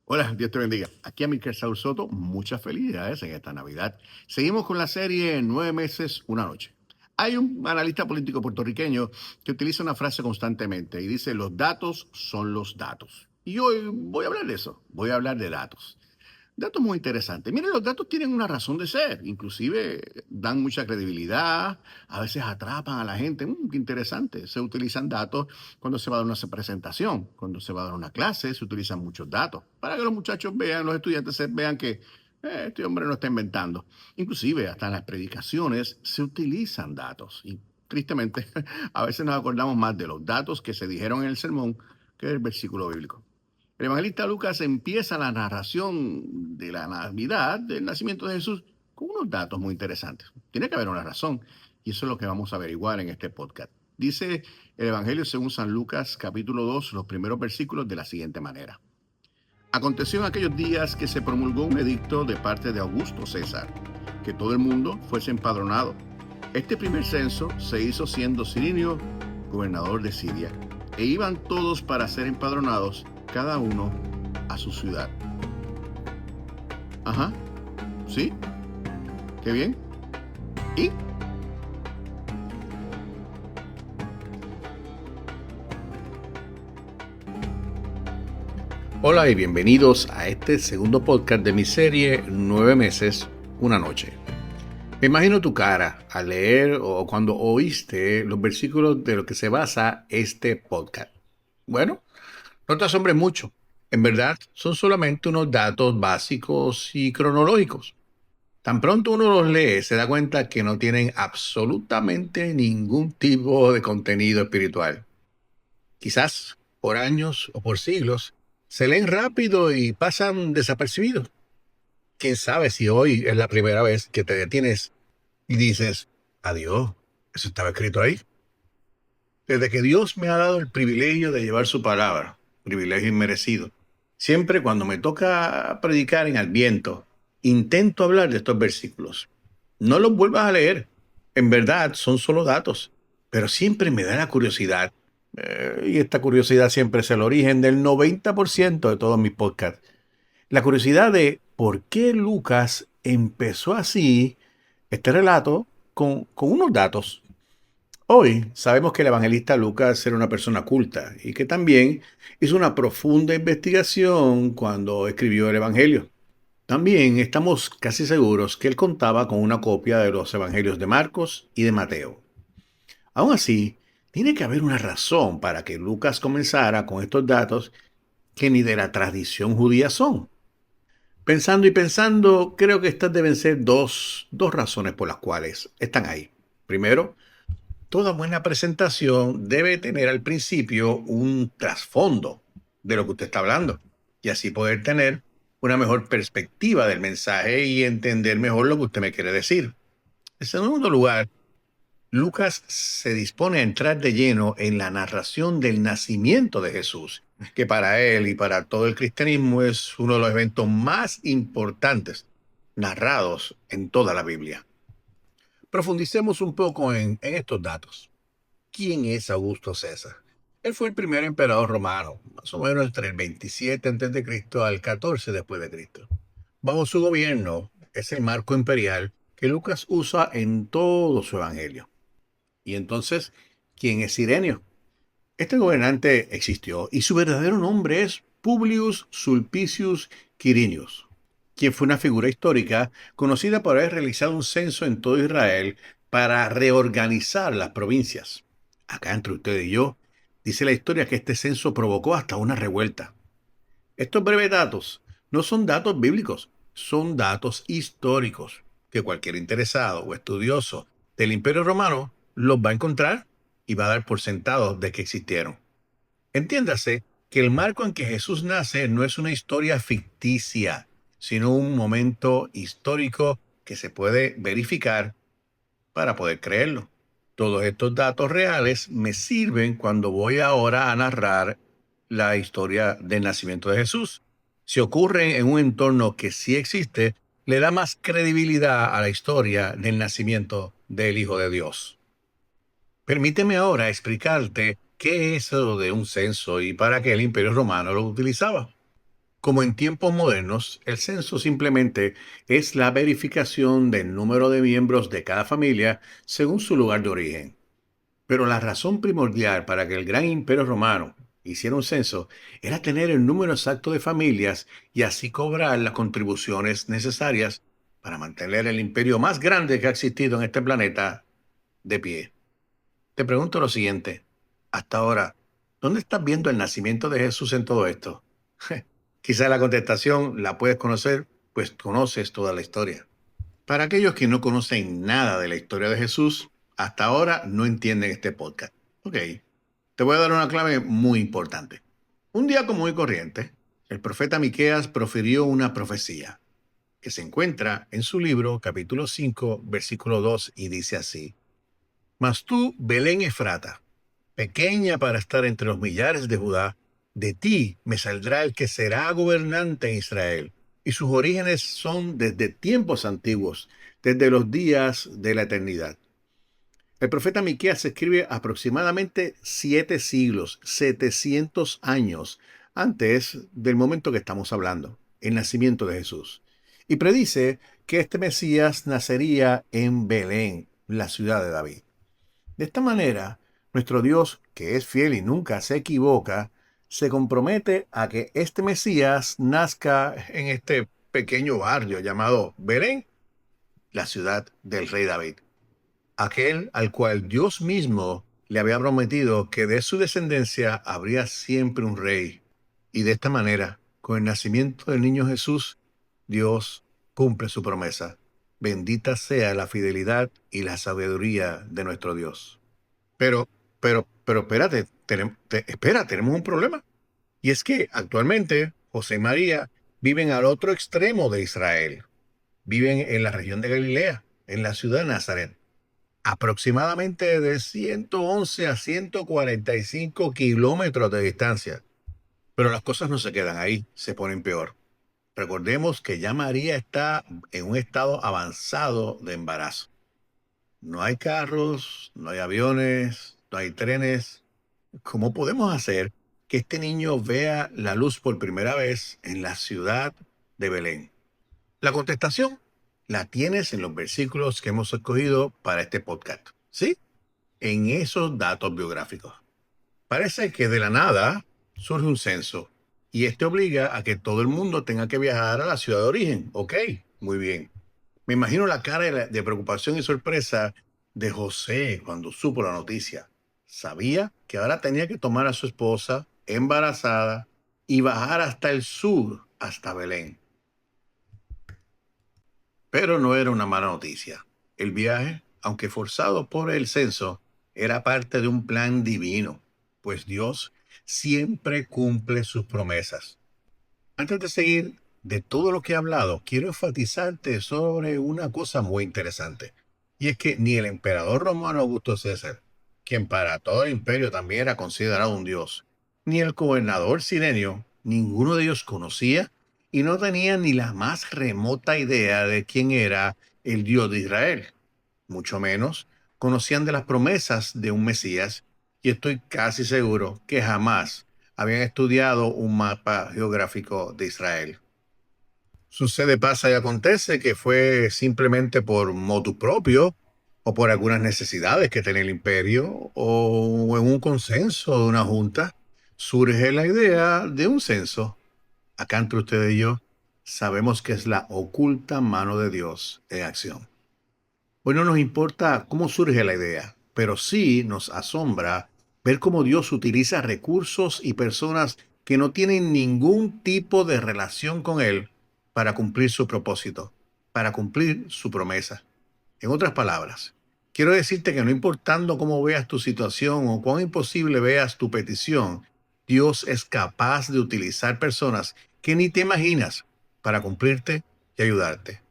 Hola, Dios te bendiga. Aquí a Miquel Saúl Soto, muchas felicidades en esta Navidad. Seguimos con la serie 9 meses, una noche. Hay un analista político puertorriqueño que utiliza una frase constantemente y dice, los datos son los datos. Y hoy voy a hablar de eso, voy a hablar de datos. Datos muy interesantes. Miren, los datos tienen una razón de ser, inclusive dan mucha credibilidad, a veces atrapan a la gente. Qué interesante. Se utilizan datos cuando se va a dar una presentación, cuando se va a dar una clase, se utilizan muchos datos para que los muchachos vean, los estudiantes vean que este hombre no está inventando. Inclusive hasta en las predicaciones se utilizan datos. Y tristemente, a veces nos acordamos más de los datos que se dijeron en el sermón que del versículo bíblico. El evangelista Lucas empieza la narración de la Navidad, del nacimiento de Jesús, con unos datos muy interesantes. Tiene que haber una razón, y eso es lo que vamos a averiguar en este podcast. Dice el Evangelio según San Lucas, capítulo 2, los primeros versículos de la siguiente manera. Aconteció en aquellos días que se promulgó un edicto de parte de Augusto César, que todo el mundo fuese empadronado. Este primer censo se hizo siendo Cirinio gobernador de Siria, e iban todos para ser empadronados, cada uno a su ciudad. Ajá, ¿sí? Qué bien. ¿Y? Hola y bienvenidos a este segundo podcast de mi serie 9 meses, una noche. Me imagino tu cara al leer o cuando oíste los versículos de los que se basa este podcast. Bueno, no te asombres mucho. En verdad, son solamente unos datos básicos y cronológicos. Tan pronto uno los lee, se da cuenta que no tienen absolutamente ningún tipo de contenido espiritual. Quizás por años o por siglos se leen rápido y pasan desapercibidos. Quién sabe si hoy es la primera vez que te detienes y dices, adiós, eso estaba escrito ahí. Desde que Dios me ha dado el privilegio de llevar su palabra, privilegio inmerecido, siempre cuando me toca predicar en Adviento, intento hablar de estos versículos. No los vuelvas a leer. En verdad son solo datos, pero siempre me da la curiosidad. Y esta curiosidad siempre es el origen del 90% de todos mis podcasts. La curiosidad de por qué Lucas empezó así este relato con unos datos. Hoy sabemos que el evangelista Lucas era una persona culta y que también hizo una profunda investigación cuando escribió el Evangelio. También estamos casi seguros que él contaba con una copia de los Evangelios de Marcos y de Mateo. Aún así, tiene que haber una razón para que Lucas comenzara con estos datos que ni de la tradición judía son. Pensando y pensando, creo que estas deben ser dos razones por las cuales están ahí. Primero, toda buena presentación debe tener al principio un trasfondo de lo que usted está hablando y así poder tener una mejor perspectiva del mensaje y entender mejor lo que usted me quiere decir. En segundo lugar, Lucas se dispone a entrar de lleno en la narración del nacimiento de Jesús, que para él y para todo el cristianismo es uno de los eventos más importantes narrados en toda la Biblia. Profundicemos un poco en estos datos. ¿Quién es Augusto César? Él fue el primer emperador romano, más o menos entre el 27 a.C. al 14 después de Cristo. Bajo su gobierno es el marco imperial que Lucas usa en todo su evangelio. Y entonces, ¿quién es Cirenio? Este gobernante existió y su verdadero nombre es Publius Sulpicius Quirinius, quien fue una figura histórica conocida por haber realizado un censo en todo Israel para reorganizar las provincias. Acá entre usted y yo, dice la historia que este censo provocó hasta una revuelta. Estos breves datos no son datos bíblicos, son datos históricos que cualquier interesado o estudioso del Imperio Romano los va a encontrar y va a dar por sentado de que existieron. Entiéndase que el marco en que Jesús nace no es una historia ficticia, sino un momento histórico que se puede verificar para poder creerlo. Todos estos datos reales me sirven cuando voy ahora a narrar la historia del nacimiento de Jesús. Si ocurre en un entorno que sí existe, le da más credibilidad a la historia del nacimiento del Hijo de Dios. Permíteme ahora explicarte qué es eso de un censo y para qué el Imperio Romano lo utilizaba. Como en tiempos modernos, el censo simplemente es la verificación del número de miembros de cada familia según su lugar de origen. Pero la razón primordial para que el gran imperio romano hiciera un censo era tener el número exacto de familias y así cobrar las contribuciones necesarias para mantener el imperio más grande que ha existido en este planeta de pie. Te pregunto lo siguiente, hasta ahora, ¿dónde estás viendo el nacimiento de Jesús en todo esto? Quizá la contestación la puedes conocer, pues conoces toda la historia. Para aquellos que no conocen nada de la historia de Jesús, hasta ahora no entienden este podcast. Ok, te voy a dar una clave muy importante. Un día común y corriente, el profeta Miqueas profirió una profecía que se encuentra en su libro, capítulo 5, versículo 2, y dice así: Mas tú, Belén Efrata, pequeña para estar entre los millares de Judá, de ti me saldrá el que será gobernante en Israel, y sus orígenes son desde tiempos antiguos, desde los días de la eternidad. El profeta Miqueas escribe aproximadamente 7 siglos, 700 años antes del momento que estamos hablando, el nacimiento de Jesús, y predice que este Mesías nacería en Belén, la ciudad de David. De esta manera, nuestro Dios, que es fiel y nunca se equivoca, se compromete a que este Mesías nazca en este pequeño barrio llamado Belén, la ciudad del rey David, aquel al cual Dios mismo le había prometido que de su descendencia habría siempre un rey. Y de esta manera, con el nacimiento del niño Jesús, Dios cumple su promesa. Bendita sea la fidelidad y la sabiduría de nuestro Dios. Pero, pero espérate, tenemos un problema. Y es que actualmente José y María viven al otro extremo de Israel. Viven en la región de Galilea, en la ciudad de Nazaret, aproximadamente de 111 a 145 kilómetros de distancia. Pero las cosas no se quedan ahí, se ponen peor. Recordemos que ya María está en un estado avanzado de embarazo. No hay carros, no hay aviones, no hay trenes. ¿Cómo podemos hacer que este niño vea la luz por primera vez en la ciudad de Belén? La contestación la tienes en los versículos que hemos escogido para este podcast, ¿sí? En esos datos biográficos. Parece que de la nada surge un censo y este obliga a que todo el mundo tenga que viajar a la ciudad de origen. Ok, muy bien. Me imagino la cara de preocupación y sorpresa de José cuando supo la noticia. Sabía que ahora tenía que tomar a su esposa embarazada y bajar hasta el sur, hasta Belén. Pero no era una mala noticia. El viaje, aunque forzado por el censo, era parte de un plan divino, pues Dios siempre cumple sus promesas. Antes de seguir de todo lo que he hablado, quiero enfatizarte sobre una cosa muy interesante. Y es que ni el emperador romano Augusto César, quien para todo el imperio también era considerado un dios, ni el gobernador Cirenio, ninguno de ellos conocía y no tenía ni la más remota idea de quién era el Dios de Israel. Mucho menos conocían de las promesas de un Mesías, y estoy casi seguro que jamás habían estudiado un mapa geográfico de Israel. Sucede, pasa y acontece que fue simplemente por motu propio o por algunas necesidades que tenía el imperio o en un consenso de una junta, surge la idea de un censo. Acá entre ustedes y yo sabemos que es la oculta mano de Dios en acción. Hoy no nos importa cómo surge la idea, pero sí nos asombra ver cómo Dios utiliza recursos y personas que no tienen ningún tipo de relación con Él para cumplir su propósito, para cumplir su promesa. En otras palabras, quiero decirte que no importando cómo veas tu situación o cuán imposible veas tu petición, Dios es capaz de utilizar personas que ni te imaginas para cumplirte y ayudarte.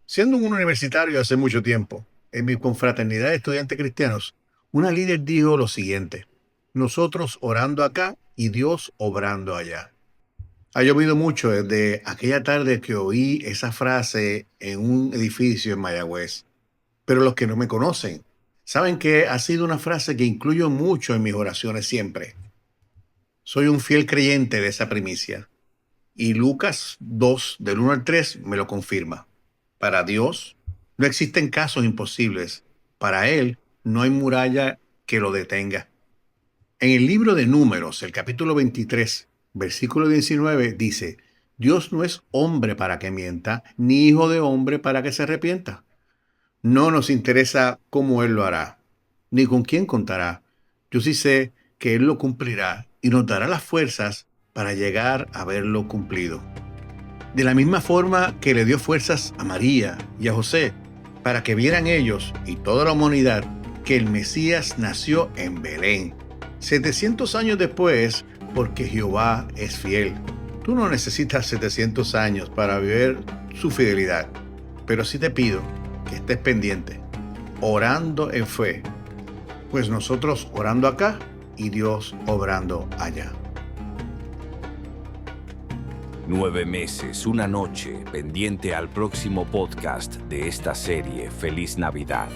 Siendo un universitario hace mucho tiempo, en mi confraternidad de estudiantes cristianos, una líder dijo lo siguiente: nosotros orando acá y Dios obrando allá. Ha llovido mucho desde aquella tarde que oí esa frase en un edificio en Mayagüez, pero los que no me conocen saben que ha sido una frase que incluyo mucho en mis oraciones siempre. Soy un fiel creyente de esa primicia. Y Lucas 2, del 1 al 3, me lo confirma. Para Dios no existen casos imposibles. Para Él no hay muralla que lo detenga. En el libro de Números, el capítulo 23, versículo 19, dice: Dios no es hombre para que mienta, ni hijo de hombre para que se arrepienta. No nos interesa cómo Él lo hará, ni con quién contará. Yo sí sé que Él lo cumplirá y nos dará las fuerzas para llegar a verlo cumplido. De la misma forma que le dio fuerzas a María y a José, para que vieran ellos y toda la humanidad que el Mesías nació en Belén, 700 años después, porque Jehová es fiel. Tú no necesitas 700 años para ver su fidelidad, pero sí te pido que estés pendiente, orando en fe, pues nosotros orando acá y Dios obrando allá. 9 meses, una noche, pendiente al próximo podcast de esta serie. Feliz Navidad.